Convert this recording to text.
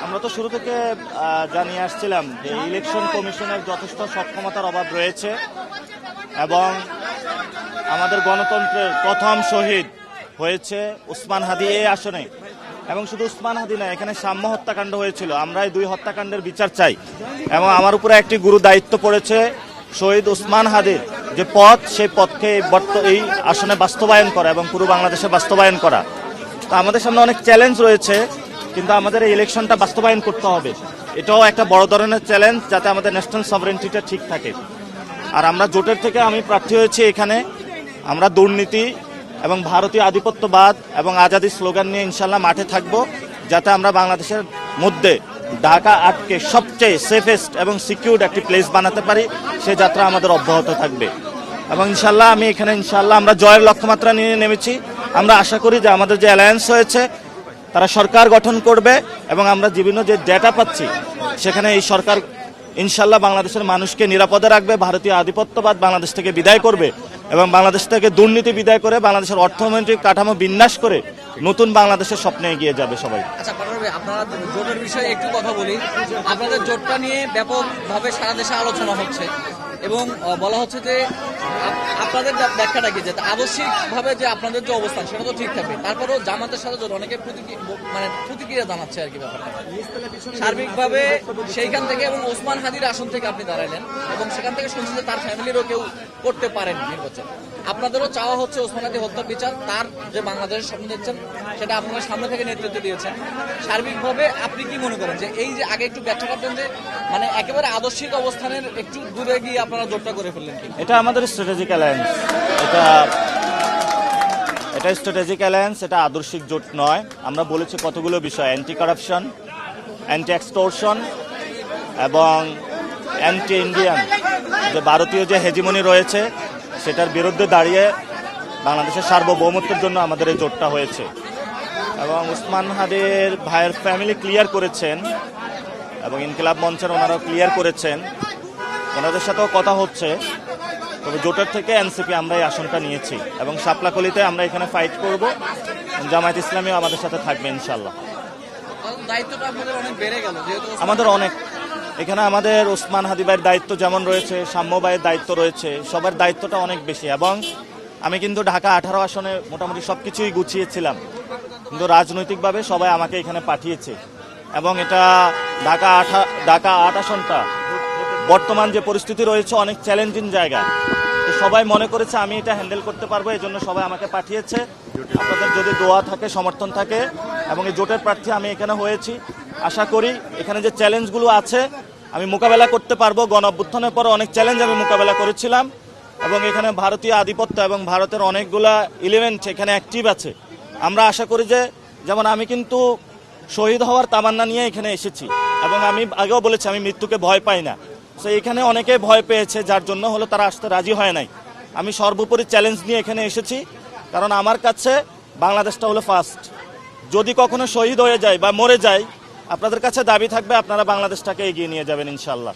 আমরা তো শুরু থেকে জানিয়ে আসছিলাম যে ইলেকশন কমিশনের যথেষ্ট সক্ষমতার অভাব রয়েছে এবং আমাদের গণতন্ত্রের প্রথম শহীদ হয়েছে ওসমান হাদি এই আসনে। এবং শুধু ওসমান হাদি না, এখানে সাম্য হত্যাকাণ্ড হয়েছিল। আমরা এই 2 হত্যাকাণ্ডের বিচার চাই এবং আমার উপরে একটি গুরু দায়িত্ব পড়েছে শহীদ ওসমান হাদির যে পথ, সেই পথকে এই আসনে বাস্তবায়ন করা এবং পুরো বাংলাদেশে বাস্তবায়ন করা। তো আমাদের সামনে অনেক চ্যালেঞ্জ রয়েছে, কিন্তু আমাদের এই ইলেকশনটা বাস্তবায়ন করতে হবে। এটাও একটা বড় ধরনের চ্যালেঞ্জ, যাতে আমাদের ন্যাশনাল সভারেন্টিটা ঠিক থাকে। আর আমরা জোটের থেকে আমি প্রার্থী হয়েছি এখানে। আমরা দুর্নীতি এবং ভারতীয় আধিপত্যবাদ এবং আজাদি স্লোগান নিয়ে ইনশাল্লাহ মাঠে থাকব, যাতে আমরা বাংলাদেশের মধ্যে ঢাকা 8কে সবচেয়ে সেফেস্ট এবং সিকিউরড একটি প্লেস বানাতে পারি। সে যাত্রা আমাদের অব্যাহত থাকবে এবং ইনশাল্লাহ আমি এখানে আমরা জয়ের লক্ষ্যমাত্রা নিয়ে নেমেছি। আমরা আশা করি যে আমাদের যে অ্যালায়েন্স হয়েছে তারা সরকার গঠন করবে এবং আমরা বিভিন্ন যে ডেটা পাচ্ছি সেখানে এই সরকার ইনশাল্লাহ বাংলাদেশের মানুষকে নিরাপদে রাখবে, ভারতীয় আধিপত্যবাদ বাংলাদেশ থেকে বিদায় করবে এবং বাংলাদেশ থেকে দুর্নীতি বিদায় করে বাংলাদেশের অর্থনৈতিক কাঠামো বিন্যাস করে নতুন বাংলাদেশের স্বপ্নে এগিয়ে যাবে সবাই। আচ্ছা, আপনারা জোটের বিষয়ে একটু কথা বলি। আপনাদের জোটটা নিয়ে ব্যাপকভাবে সারা দেশে আলোচনা হচ্ছে এবং বলা হচ্ছে যে আপনাদের ব্যাখ্যাটা কি, যে আদর্শিকভাবে যে আপনাদের যে অবস্থান সেটা তো ঠিক থাকবে, তারপরেও জামাতের সাথে অনেকে প্রতিক্রিয়া জানাচ্ছে আর কি ব্যাপারটা সার্বিকভাবে সেইখান থেকে। এবং ওসমান হাদির আসন থেকে আপনি দাঁড়ালেন এবং সেখান থেকে শুনছি যে তার ফ্যামিলিরও কেউ করতে পারেন নির্বাচন। আপনাদেরও চাওয়া হচ্ছে ওসমান হাদি হত্যার বিচার, তার যে বাংলাদেশের স্বপ্ন দেখছেন সেটা আপনারা সামনে থেকে নেতৃত্ব দিয়েছেন। সার্বিকভাবে আপনি কি মনে করেন যে এই যে আগে একটু ব্যাখ্যা করতেন যে একেবারে আদর্শিক অবস্থানের একটু দূরে গিয়ে আপনারা জোটটা করে ফেললেন? এটা আমাদের স্ট্র্যাটেজিক অ্যালায়েন্স, এটা স্ট্র্যাটেজিক অ্যালায়েন্স, এটা আদর্শিক জোট নয়। আমরা বলেছি কতগুলো বিষয়, অ্যান্টি কারাপশন, অ্যান্টি এক্সটোরশন এবং অ্যান্টি ইন্ডিয়ান যে ভারতীয় যে হেজিমনি রয়েছে সেটার বিরুদ্ধে দাঁড়িয়ে বাংলাদেশের সার্বভৌমত্বের জন্য আমাদের এই জোটটা হয়েছে। এবং ওসমান হাদির ভাইয়ের ফ্যামিলি ক্লিয়ার করেছেন এবং ইনকিলাব মঞ্চের ওনারাও ক্লিয়ার করেছেন, ওনাদের সাথেও কথা হচ্ছে। তবে জোটের থেকে এনসিপি আমরা এই আসনটা নিয়েছি এবং শাপলাকলিতে আমরা এখানে ফাইট করব। জামায়াত ইসলামীও আমাদের সাথে থাকবে ইনশাল্লাহ। আমাদের অনেক এখানে আমাদের ওসমান হাদি ভাইয়ের দায়িত্ব যেমন রয়েছে, সাম্য ভাইয়ের দায়িত্ব রয়েছে, সবার দায়িত্বটা অনেক বেশি। এবং আমি কিন্তু ঢাকা 18 আসনে মোটামুটি সবকিছুই গুছিয়েছিলাম, কিন্তু রাজনৈতিকভাবে সবাই আমাকে এখানে পাঠিয়েছে এবং এটা ঢাকা 8 আসনটা বর্তমান যে পরিস্থিতি রয়েছে অনেক চ্যালেঞ্জিং জায়গা। তো সবাই মনে করেছে আমি এটা হ্যান্ডেল করতে পারবো, এই জন্য সবাই আমাকে পাঠিয়েছে। আপনাদের যদি দোয়া থাকে, সমর্থন থাকে এবং এই জোটের প্রার্থী আমি এখানে হয়েছি, আশা করি এখানে যে চ্যালেঞ্জগুলো আছে আমি মোকাবেলা করতে পারবো। গণ অভ্যুত্থানের পরে অনেক চ্যালেঞ্জ আমি মোকাবেলা করেছিলাম এবং এখানে ভারতীয় আধিপত্য এবং ভারতের অনেকগুলা এলিমেন্ট এখানে অ্যাক্টিভ আছে। আমরা আশা করি যে, যেমন আমি কিন্তু শহীদ হওয়ার তামান্না নিয়ে এখানে এসেছি এবং আমি আগেও বলেছি আমি মৃত্যুকে ভয় পাই না। তো এখানে অনেকে ভয় পেয়েছে, যার জন্য হলো তারা আসতে রাজি হয় নাই। আমি সর্বোপরি চ্যালেঞ্জ নিয়ে এখানে এসেছি, কারণ আমার কাছে বাংলাদেশটা হলো ফার্স্ট। যদি কখনো শহীদ হয়ে যায় বা মরে যায়, আপনাদের কাছে দাবি থাকবে আপনারা বাংলাদেশটাকে এগিয়ে নিয়ে যাবেন ইনশাল্লাহ।